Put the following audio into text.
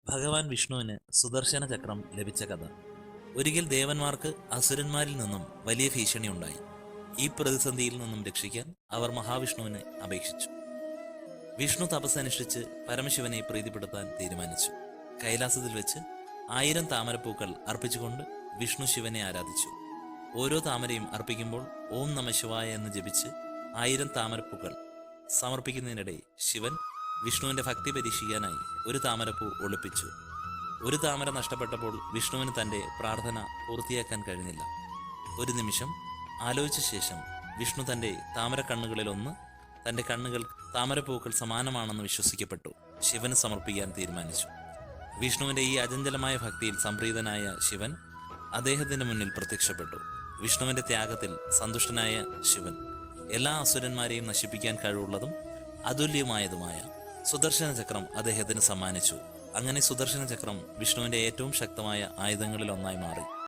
ഭഗവാൻ വിഷ്ണുവിന് സുദർശന ചക്രം ലഭിച്ച കഥ. ഒരിക്കൽ ദേവന്മാർക്ക് അസുരന്മാരിൽ നിന്നും വലിയ ഭീഷണി ഉണ്ടായി. ഈ പ്രതിസന്ധിയിൽ നിന്നും രക്ഷിക്കാൻ അവർ മഹാവിഷ്ണുവിനെ അപേക്ഷിച്ചു. വിഷ്ണു തപസ്സനുഷ്ഠിച്ച് പരമശിവനെ പ്രീതിപ്പെടുത്താൻ തീരുമാനിച്ചു. കൈലാസത്തിൽ വെച്ച് 1000 താമരപ്പൂക്കൾ അർപ്പിച്ചുകൊണ്ട് വിഷ്ണു ശിവനെ ആരാധിച്ചു. ഓരോ താമരയും അർപ്പിക്കുമ്പോൾ ഓം നമ ശിവായ എന്ന് ജപിച്ച് 1000 താമരപ്പൂക്കൾ സമർപ്പിക്കുന്നതിനിടെ ശിവൻ വിഷ്ണുവിന്റെ ഭക്തി പരീക്ഷിക്കാനായി ഒരു താമരപ്പൂ ഒളിപ്പിച്ചു. ഒരു താമര നഷ്ടപ്പെട്ടപ്പോൾ വിഷ്ണുവിന് തന്റെ പ്രാർത്ഥന പൂർത്തിയാക്കാൻ കഴിഞ്ഞില്ല. ഒരു നിമിഷം ആലോചിച്ച ശേഷം വിഷ്ണു തന്റെ താമര കണ്ണുകളിലൊന്ന് തന്റെ കണ്ണുകൾ താമരപ്പൂക്കൾ സമാനമാണെന്ന് വിശ്വസിക്കപ്പെട്ടു ശിവന് സമർപ്പിക്കാൻ തീരുമാനിച്ചു. വിഷ്ണുവിന്റെ ഈ അചഞ്ചലമായ ഭക്തിയിൽ സംപ്രീതനായ ശിവൻ അദ്ദേഹത്തിന്റെ മുന്നിൽ പ്രത്യക്ഷപ്പെട്ടു. വിഷ്ണുവിന്റെ ത്യാഗത്തിൽ സന്തുഷ്ടനായ ശിവൻ എല്ലാ അസുരന്മാരെയും നശിപ്പിക്കാൻ കഴിവുള്ളതും അതുല്യമായതുമായ സുദർശന ചക്രം അദ്ദേഹത്തിന് സമ്മാനിച്ചു. അങ്ങനെ സുദർശന ചക്രം വിഷ്ണുവിന്റെ ഏറ്റവും ശക്തമായ ആയുധങ്ങളിൽ ഒന്നായി മാറി.